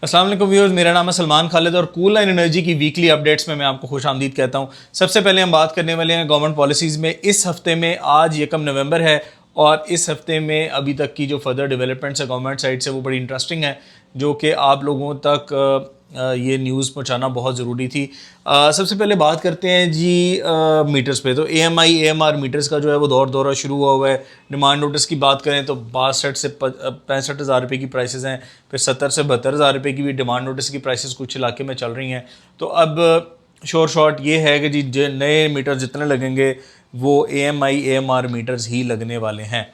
अस्सलाम वालेकुम व्यूअर्स, मेरा नाम है सलमान खालिद और कूल लाइन एनर्जी की वीकली अपडेट्स में मैं आपको खुश आमदीद कहता हूँ। सबसे पहले हम बात करने वाले हैं गवर्नमेंट पॉलिसीज़ में। इस हफ्ते में आज 1 नवंबर है और इस हफ्ते में अभी तक की जो फर्दर डेवलपमेंट्स है गवर्नमेंट साइड से वो बड़ी इंटरेस्टिंग है, जो कि आप लोगों तक ये न्यूज़ पहुंचाना बहुत ज़रूरी थथी। सबसे पहले बात करते हैं जी मीटर्स पे। तो AMR मीटर्स का जो है वो दौरा शुरू हुआ है। डिमांड नोटिस की बात करें तो 62 से 65 हज़ार रुपये की प्राइसेस हैं, फिर 70 से 72 हज़ार रुपये की भी डिमांड नोटिस की प्राइसेस कुछ इलाके में चल रही हैं। तो अब शोर शॉर्ट ये है कि जी नए मीटर जितने लगेंगे वो AMR मीटर्स ही लगने वाले हैं।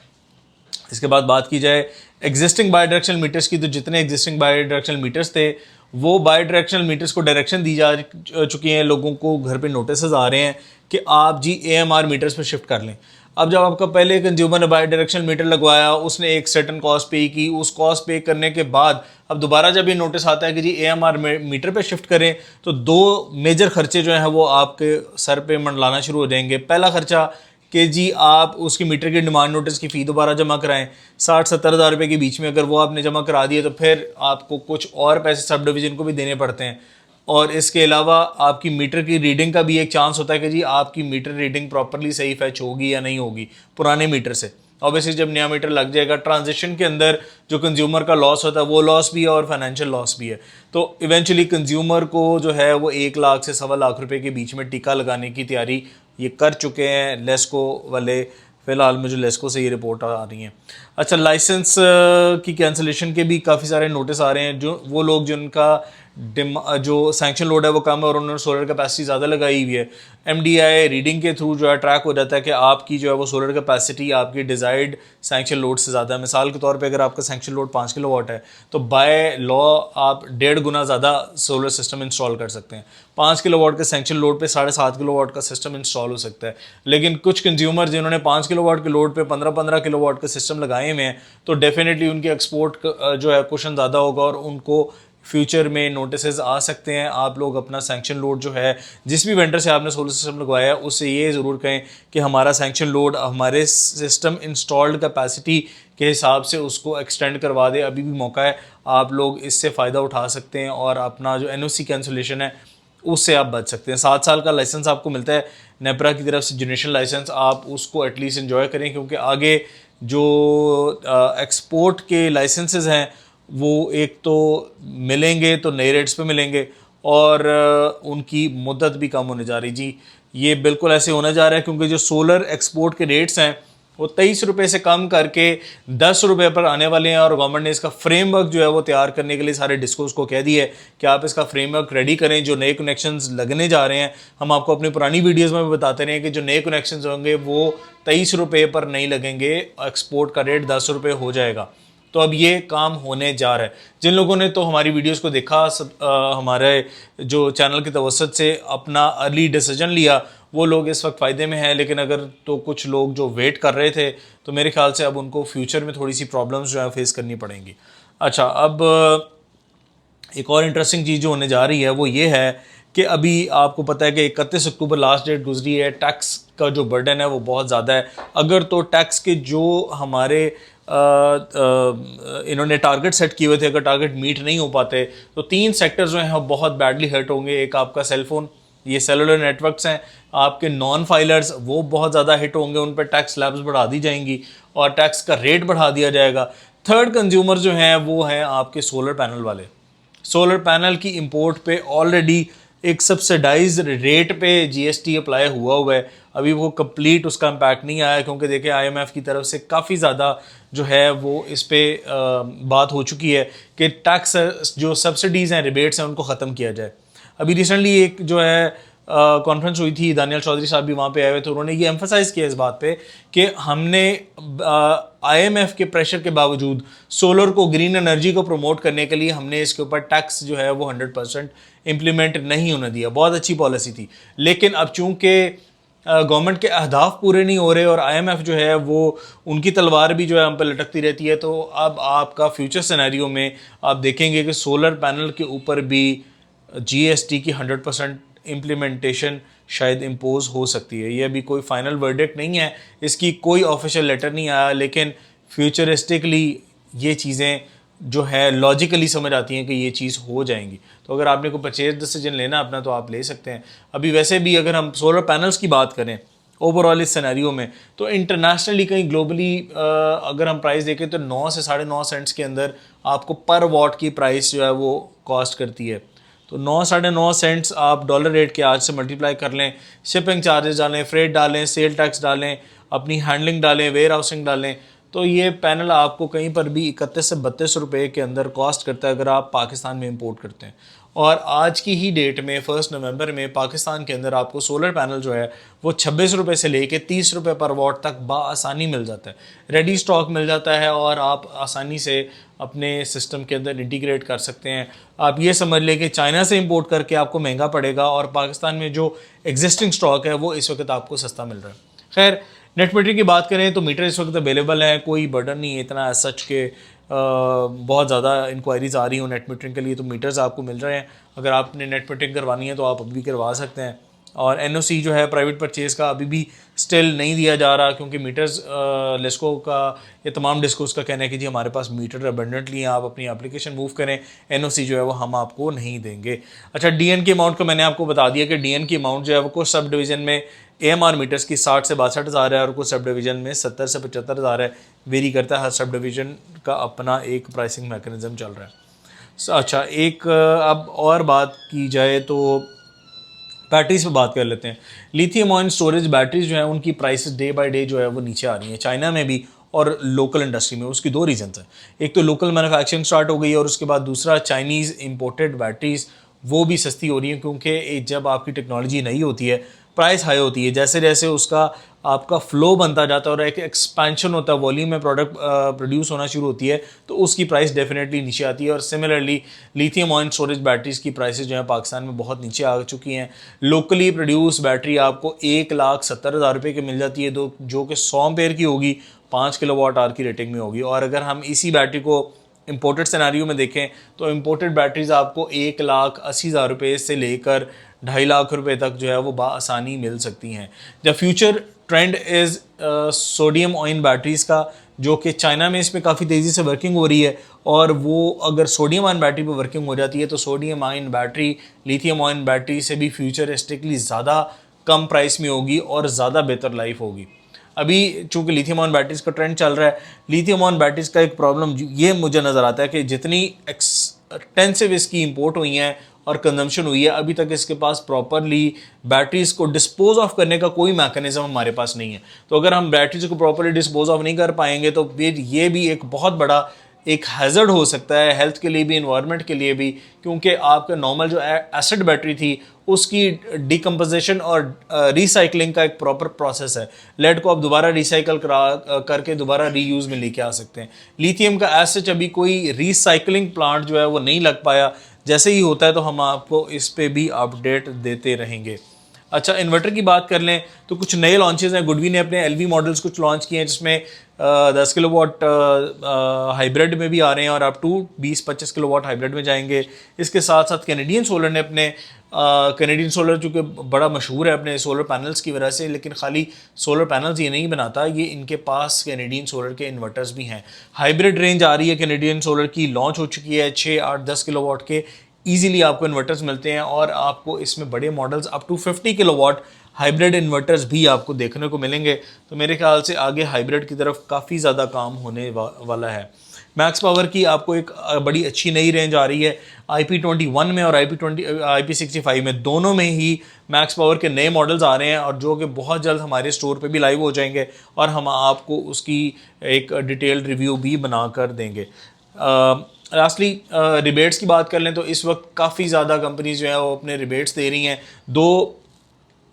इसके बाद बात की जाए एग्जिस्टिंग बाई डायरेक्शनल मीटर्स की, तो जितने एग्जिस्टिंग बाई डायरेक्शनल मीटर्स थे वो बाई डायरेक्शनल मीटर्स को डायरेक्शन दी जा चुकी हैं। लोगों को घर पे नोटिस आ रहे हैं कि आप जी AMR मीटर्स पर शिफ्ट कर लें। अब जब आपका पहले कंज्यूमर ने बाई डायरेक्शनल मीटर लगवाया, उसने एक सर्टन कॉस्ट पे की, उस कॉस्ट पे करने के बाद अब दोबारा जब ये नोटिस आता है कि जी AMR मीटर पे शिफ्ट करें, तो दो मेजर खर्चे जो हैं वो आपके सर पे मंडलाना शुरू हो जाएंगे। पहला खर्चा कि जी आप उसकी मीटर की डिमांड नोटिस की फ़ी दोबारा जमा कराएं 60-70 हज़ार रुपये के बीच में। अगर वो आपने जमा करा दिए तो फिर आपको कुछ और पैसे सब डिवीज़न को भी देने पड़ते हैं। और इसके अलावा आपकी मीटर की रीडिंग का भी एक चांस होता है कि जी आपकी मीटर रीडिंग प्रॉपरली सही फैच होगी या नहीं होगी पुराने मीटर से। ऑब्वियसली जब नया मीटर लग जाएगा, ट्रांजिशन के अंदर जो कंज्यूमर का लॉस होता है वो लॉस भी है और फाइनेंशियल लॉस भी है। तो इवेंचुअली कंज्यूमर को जो है वो 1 लाख से 1.25 लाख रुपए के बीच में टीका लगाने की तैयारी ये कर चुके हैं लेस्को वाले। फ़िलहाल मुझे लेस्को से ये रिपोर्ट आ रही है। अच्छा, लाइसेंस की कैंसिलेशन के भी काफ़ी सारे नोटिस आ रहे हैं। जो वो लोग जिनका जो सैंक्शन लोड है वो कम है और उन्होंने सोलर कैपेसिटी ज़्यादा लगाई हुई है, MDI रीडिंग के थ्रू जो है ट्रैक हो जाता है कि आपकी जो है वो सोलर कैपेसिटी आपकी डिज़ायर्ड सैंक्शन लोड से ज़्यादा है। मिसाल के तौर पे अगर आपका सैंक्शन लोड 5 किलोवाट है तो बाय लॉ आप 1.5 गुना ज़्यादा सोलर सिस्टम इंस्टॉल कर सकते हैं। 5 किलोवाट के सैंक्शन लोड पे 7.5 किलोवाट का सिस्टम इंस्टॉल हो सकता है। लेकिन कुछ कंज्यूमर जिन्होंने 5 किलोवाट के लोड पे 15-15 किलोवाट का सिस्टम लगाए हुए हैं, तो डेफिनेटली उनकी एक्सपोर्ट जो है कुशन ज़्यादा होगा और उनको फ्यूचर में नोटिस आ सकते हैं। आप लोग अपना सैंक्शन लोड जो है जिस भी वेंडर से आपने सोलर सिस्टम लगवाया है उससे ये ज़रूर कहें कि हमारा सैंक्शन लोड हमारे सिस्टम इंस्टॉल्ड कैपेसिटी के हिसाब से उसको एक्सटेंड करवा दे। अभी भी मौका है, आप लोग इससे फ़ायदा उठा सकते हैं और अपना जो NOC कैंसलेशन है उससे आप बच सकते हैं। 7 साल का लाइसेंस आपको मिलता है नेपरा की तरफ से, जनरेशन लाइसेंस। आप उसको एटलीस्ट इन्जॉय करें क्योंकि आगे जो एक्सपोर्ट के लाइसेंसेस हैं वो एक तो मिलेंगे तो नए रेट्स पे मिलेंगे और उनकी मुद्दत भी कम होने जा रही। जी ये बिल्कुल ऐसे होने जा रहा है क्योंकि जो सोलर एक्सपोर्ट के रेट्स हैं वो 23 रुपये से कम करके 10 रुपये पर आने वाले हैं और गवर्नमेंट ने इसका फ्रेमवर्क जो है वो तैयार करने के लिए सारे डिस्कोस को कह दिया है कि आप इसका फ्रेमवर्क रेडी करें। जो नए कनेक्शंस लगने जा रहे हैं, हम आपको अपनी पुरानी वीडियोस में भी बताते रहे हैं कि जो नए कनेक्शंस होंगे वो 23 रुपये पर नहीं लगेंगे, एक्सपोर्ट का रेट 10 रुपये हो जाएगा। तो अब ये काम होने जा रहा है। जिन लोगों ने तो हमारी वीडियोस को देखा, हमारे जो चैनल की तवसत से अपना अर्ली डिसीजन लिया, वो लोग इस वक्त फ़ायदे में हैं। लेकिन अगर तो कुछ लोग जो वेट कर रहे थे तो मेरे ख्याल से अब उनको फ्यूचर में थोड़ी सी प्रॉब्लम्स जो है फेस करनी पड़ेंगी। अच्छा, अब एक और इंटरेस्टिंग चीज़ जो होने जा रही है वो ये है कि अभी आपको पता है कि 31 अक्टूबर लास्ट डेट गुजरी है। टैक्स का जो बर्डन है वो बहुत ज़्यादा है। अगर तो टैक्स के जो हमारे इन्होंने टारगेट सेट किए हुए थे, अगर टारगेट मीट नहीं हो पाते तो 3 सेक्टर्स जो हैं बहुत बैडली हर्ट होंगे। एक आपका सेलफोन, ये सेलुलर नेटवर्क्स हैं। आपके नॉन फाइलर्स वो बहुत ज़्यादा हिट होंगे, उन पर टैक्स स्लैब्स बढ़ा दी जाएंगी और टैक्स का रेट बढ़ा दिया जाएगा। थर्ड कंज्यूमर जो हैं वो हैं आपके सोलर पैनल वाले। सोलर पैनल की इंपोर्ट पे ऑलरेडी एक सब्सिडाइज रेट पे GST अप्लाई हुआ है। अभी वो कंप्लीट उसका इम्पैक्ट नहीं आया क्योंकि देखिए IMF की तरफ से काफ़ी ज़्यादा जो है वो इस पर बात हो चुकी है कि टैक्स जो सब्सिडीज़ हैं, रिबेट्स हैं, उनको ख़त्म किया जाए। अभी रिसेंटली एक जो है कॉन्फ्रेंस हुई थी, दानियल चौधरी साहब भी वहाँ पे आए हुए थे। उन्होंने ये एम्फसाइज़ किया इस बात पे कि हमने IMF के प्रेशर के बावजूद सोलर को, ग्रीन एनर्जी को प्रमोट करने के लिए हमने इसके ऊपर टैक्स जो है वो 100% इम्प्लीमेंट नहीं होने दिया। बहुत अच्छी पॉलिसी थी, लेकिन अब चूँकि गवर्नमेंट के अहदाफ पूरे नहीं हो रहे और IMF जो है वो उनकी तलवार भी जो है हम पर लटकती रहती है, तो अब आपका फ्यूचर सिनेरियो में आप देखेंगे कि सोलर पैनल के ऊपर भी GST की 100% इम्प्लीमेंटेशन शायद इम्पोज हो सकती है। ये अभी कोई फाइनल वर्डिक्ट नहीं है, इसकी कोई ऑफिशियल लेटर नहीं आया, लेकिन फ्यूचरिस्टिकली ये चीज़ें जो है लॉजिकली समझ आती हैं कि ये चीज़ हो जाएंगी। तो अगर आपने कोई परचेज डिसीजन लेना अपना तो आप ले सकते हैं। अभी वैसे भी अगर हम सोलर पैनल्स की बात करें ओवरऑल इस सिनेरियो में, तो इंटरनेशनली कहीं ग्लोबली अगर हम प्राइस देखें तो 9 से 9.5 सेंट्स के अंदर आपको पर वॉट की प्राइस जो है वो कॉस्ट करती है। तो 9 सेंट्स आप डॉलर रेट के आज से मल्टीप्लाई कर लें, शिपिंग चार्जेस डालें, फ्रेट डालें, सेल टैक्स डालें, अपनी हैंडलिंग डालें, वेयर हाउसिंग डालें, तो ये पैनल आपको कहीं पर भी 31 से 32 रुपये के अंदर कॉस्ट करता है अगर आप पाकिस्तान में इंपोर्ट करते हैं। और आज की ही डेट में 1 नवंबर में पाकिस्तान के अंदर आपको सोलर पैनल जो है वो 26 रुपये से लेके 30 रुपये पर वॉट तक बआसानी मिल जाता है, रेडी स्टॉक मिल जाता है और आप आसानी से अपने सिस्टम के अंदर इंटीग्रेट कर सकते हैं। आप ये समझ लें कि चाइना से इंपोर्ट करके आपको महंगा पड़ेगा और पाकिस्तान में जो एग्जिस्टिंग स्टॉक है वो इस वक्त आपको सस्ता मिल रहा है। खैर, नेट मीटर की बात करें तो मीटर इस वक्त अवेलेबल है, कोई बर्डन नहीं है इतना सच के बहुत ज़्यादा इंक्वायरीज़ आ रही हो नेट मीटरिंग के लिए, तो मीटर्स आपको मिल रहे हैं। अगर आपने नेट मीटरिंग करवानी है तो आप अभी करवा सकते हैं। और एनओसी जो है प्राइवेट परचेज़ का अभी भी स्टिल नहीं दिया जा रहा, क्योंकि मीटर्स लेस्को का ये तमाम डिस्कोस का कहना है कि जी हमारे पास मीटर अबंडेंटली हैं, आप अपनी एप्लीकेशन मूव करें, एनओसी जो है वो हम आपको नहीं देंगे। अच्छा, डीएन की अमाउंट को मैंने आपको बता दिया कि डीएन की अमाउंट जो है वो कुछ सब डिवीज़न में एएमआर मीटर्स की 60 से 62 हज़ार है और कुछ सब डिवीज़न में 70 से 75 हज़ार है, वेरी करता है। हर सब डिवीज़न का अपना एक प्राइसिंग मैकेनिज्म चल रहा है। अच्छा, एक अब और बात की जाए तो बैटरीज पे बात कर लेते हैं। लिथियम आयन स्टोरेज बैटरीज जो है उनकी प्राइसेस डे बाय डे जो है वो नीचे आ रही हैं, चाइना में भी और लोकल इंडस्ट्री में। उसकी दो रीजंस हैं, एक तो लोकल मैन्युफैक्चरिंग स्टार्ट हो गई है और उसके बाद दूसरा चाइनीज़ इंपोर्टेड बैटरीज वो भी सस्ती हो रही हैं, क्योंकि जब आपकी टेक्नोलॉजी नई होती है प्राइस हाई होती है, जैसे जैसे उसका आपका फ्लो बनता जाता है और एक एक्सपेंशन होता है, वॉल्यूम में प्रोडक्ट प्रोड्यूस होना शुरू होती है, तो उसकी प्राइस डेफिनेटली नीचे आती है। और similarly lithium ion storage batteries की प्राइसेस जो है पाकिस्तान में बहुत नीचे आ चुकी हैं। लोकली प्रोड्यूस बैटरी आपको 1,70,000 रुपये की मिल जाती है, जो कि 100 एम्पेयर की होगी, 5 किलोवाट आवर की रेटिंग में होगी। और अगर हम इसी बैटरी को इंपोर्टेड सिनेरियो में देखें तो इंपोर्टेड बैटरीज आपको 1,80,000 रुपये से लेकर 2.5 लाख रुपए तक जो है वो बआसानी मिल सकती हैं। The future trend is sodium ion batteries का, जो कि चाइना में इस पर काफ़ी तेज़ी से वर्किंग हो रही है। और वो अगर सोडियम आयन बैटरी पर वर्किंग हो जाती है तो sodium ion battery lithium ion battery से भी फ्यूचरिस्टिकली ज़्यादा कम प्राइस में होगी और ज़्यादा बेहतर लाइफ होगी। अभी चूंकि लिथियम आयन बैटरीज़ का ट्रेंड चल रहा है, लिथियम आयन बैटरीज़ का एक प्रॉब्लम ये मुझे नज़र आता है कि जितनी एक्सटेंसिव इसकी इंपोर्ट हुई हैं और कंजम्पशन हुई है, अभी तक इसके पास प्रॉपरली बैटरीज़ को डिस्पोज ऑफ करने का कोई मैकेनिज्म हमारे पास नहीं है। तो अगर हम बैटरीज़ को प्रॉपरली डिस्पोज ऑफ नहीं कर पाएंगे तो फिर ये भी एक बहुत बड़ा एक हैज़र्ड हो सकता है हेल्थ के लिए भी, इन्वायरमेंट के लिए भी, क्योंकि आपका नॉर्मल जो एसिड बैटरी थी उसकी डिकम्पोजिशन और रिसाइकलिंग का एक प्रॉपर प्रोसेस है। लेड को आप दोबारा रिसाइकल करके दोबारा रीयूज़ में लेके आ सकते हैं। लिथियम का एज सच अभी कोई रिसाइकलिंग प्लांट जो है वो नहीं लग पाया, जैसे ही होता है तो हम आपको इस पे भी अपडेट देते रहेंगे। अच्छा, इन्वर्टर की बात कर लें तो कुछ नए लॉन्चेस हैं। गुडवी ने अपने एलवी मॉडल्स कुछ लॉन्च किए हैं, जिसमें 10 किलोवाट हाइब्रिड में भी आ रहे हैं और आप 20-25 किलोवाट हाइब्रिड में जाएंगे। इसके साथ साथ कैनेडियन सोलर ने अपने कैनेडियन सोलर चूँकि बड़ा मशहूर है अपने सोलर पैनल्स की वजह से, लेकिन खाली सोलर पैनल्स ये नहीं बनाता, ये इनके पास कैनेडियन सोलर के इन्वर्टर्स भी हैं। हाइब्रिड रेंज आ रही है कैनेडियन सोलर की, लॉन्च हो चुकी है। 6, 8, 10 किलोवाट के ईजिली आपको इन्वर्टर्स मिलते हैं और आपको इसमें बड़े models up to 50 kilowatt hybrid inverters भी आपको देखने को मिलेंगे। तो मेरे ख्याल से आगे हाइब्रिड की तरफ काफ़ी ज़्यादा काम होने वाला है। मैक्स पावर की आपको एक बड़ी अच्छी नई रेंज आ रही है। IP21 में और IP65 में, दोनों में ही मैक्स पावर के नए मॉडल्स आ रहे हैं और जो कि बहुत जल्द हमारे स्टोर पे भी लाइव हो जाएंगे और हम आपको उसकी एक डिटेल्ड रिव्यू भी बना कर देंगे। लास्टली रिबेट्स की बात कर लें तो इस वक्त काफ़ी ज़्यादा कंपनीज जो है वो अपने रिबेट्स दे रही हैं। दो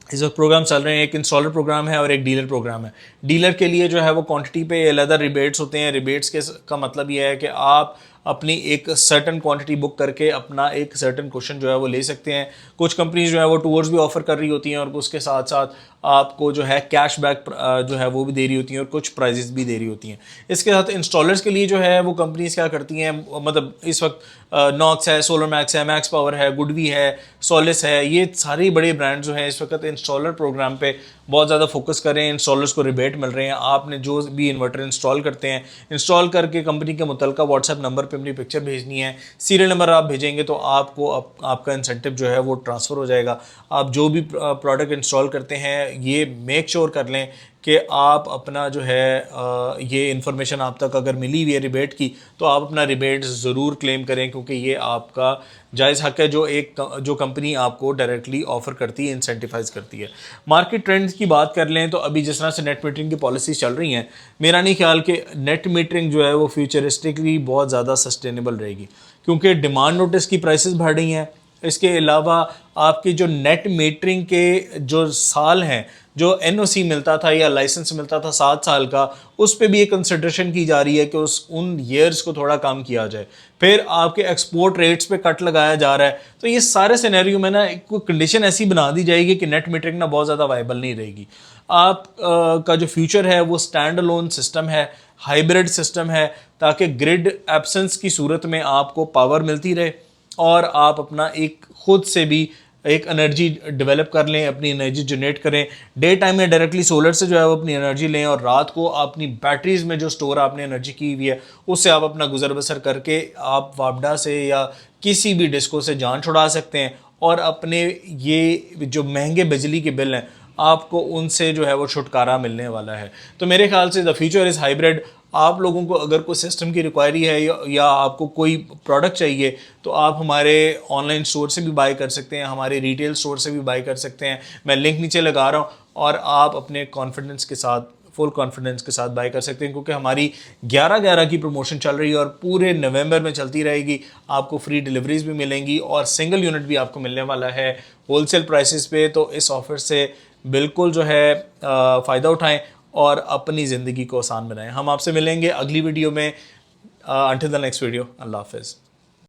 इस वक्त प्रोग्राम चल रहे हैं, एक इंस्टॉलर प्रोग्राम है और एक डीलर प्रोग्राम है। डीलर के लिए जो है वो क्वांटिटी पे अलग रिबेट्स होते हैं। रिबेट्स का मतलब ये है कि आप अपनी एक सर्टन क्वांटिटी बुक करके अपना एक सर्टन क्वेश्चन जो है वो ले सकते हैं। कुछ कंपनीज जो है वो टूर्स भी ऑफर कर रही होती हैं और उसके साथ साथ आपको जो है कैशबैक जो है वो भी दे रही होती हैं और कुछ प्राइजेस भी दे रही होती हैं। इसके साथ इंस्टॉलर्स के लिए जो है वो कंपनीज क्या करती हैं, मतलब इस वक्त नॉक्स है, सोलर मैक्स है, मैक्स पावर है, गुडवी है, सोलिस है, ये सारे बड़े ब्रांड जो हैं इस वक्त इंस्टॉलर प्रोग्राम पे बहुत ज़्यादा फोकस कर रहे हैं। इंस्टॉलर्स को रिबेट मिल रहे हैं। आपने जो भी इन्वर्टर इंस्टॉल करते हैं, इंस्टॉल करके कंपनी के मुतलका व्हाट्सएप नंबर पे अपनी पिक्चर भेजनी है, सीरियल नंबर आप भेजेंगे तो आपको आपका इंसेंटिव जो है वो ट्रांसफ़र हो जाएगा। आप जो भी प्रोडक्ट इंस्टॉल करते हैं ये मेक श्योर कर लें कि आप अपना जो है ये इन्फॉर्मेशन आप तक अगर मिली हुई है रिबेट की, तो आप अपना रिबेट ज़रूर क्लेम करें, क्योंकि ये आपका जायज़ हक है जो कंपनी आपको डायरेक्टली ऑफ़र करती है, इंसेंटिवाइज करती है। मार्केट ट्रेंड्स की बात कर लें तो अभी जिस तरह से नेट मीटरिंग की पॉलिसीज़ चल रही हैं, मेरा नहीं ख्याल कि नेट मीटरिंग जो है वो फ्यूचरिस्टिकली बहुत ज़्यादा सस्टेनेबल रहेगी, क्योंकि डिमांड नोटिस की प्राइसेस बढ़ रही हैं। इसके अलावा आपकी जो नेट मीटरिंग के जो साल हैं, जो एनओसी मिलता था या लाइसेंस मिलता था 7 साल का, उस पे भी एक कंसिडरेशन की जा रही है कि उन ईयर्स को थोड़ा कम किया जाए। फिर आपके एक्सपोर्ट रेट्स पे कट लगाया जा रहा है। तो ये सारे सिनेरियो में ना एक कंडीशन ऐसी बना दी जाएगी कि नेट मीटरिंग ना बहुत ज़्यादा वायबल नहीं रहेगी। आप का जो फ्यूचर है वो स्टैंड अलोन सिस्टम है, हाइब्रिड सिस्टम है, ताकि ग्रिड एब्सेंस की सूरत में आपको पावर मिलती रहे और आप अपना एक खुद से भी एक एनर्जी डेवलप कर लें, अपनी एनर्जी जनरेट करें। डे टाइम में डायरेक्टली सोलर से जो है वो अपनी एनर्जी लें, और रात को अपनी बैटरीज में जो स्टोर आपने एनर्जी की हुई है उससे आप अपना गुजर बसर करके आप वापडा से या किसी भी डिस्को से जान छुड़ा सकते हैं, और अपने ये जो महंगे बिजली के बिल हैं आपको उनसे जो है वो छुटकारा मिलने वाला है। तो मेरे ख्याल से द फ्यूचर इज़ हाइब्रिड। आप लोगों को अगर कोई सिस्टम की रिक्वायरी है या आपको कोई प्रोडक्ट चाहिए तो आप हमारे ऑनलाइन स्टोर से भी बाय कर सकते हैं, हमारे रिटेल स्टोर से भी बाय कर सकते हैं। मैं लिंक नीचे लगा रहा हूँ और आप अपने कॉन्फिडेंस के साथ, फुल कॉन्फिडेंस के साथ बाय कर सकते हैं, क्योंकि हमारी 11/11 की प्रमोशन चल रही है और पूरे नवंबर में चलती रहेगी। आपको फ्री डिलीवरीज भी मिलेंगी और सिंगल यूनिट भी आपको मिलने वाला है होलसेल प्राइसेस पे। तो इस ऑफ़र से बिल्कुल जो है फ़ायदा उठाएं और अपनी ज़िंदगी को आसान बनाएं। हम आपसे मिलेंगे अगली वीडियो में। अंटिल द नेक्स्ट वीडियो, अल्लाह हाफ़िज़।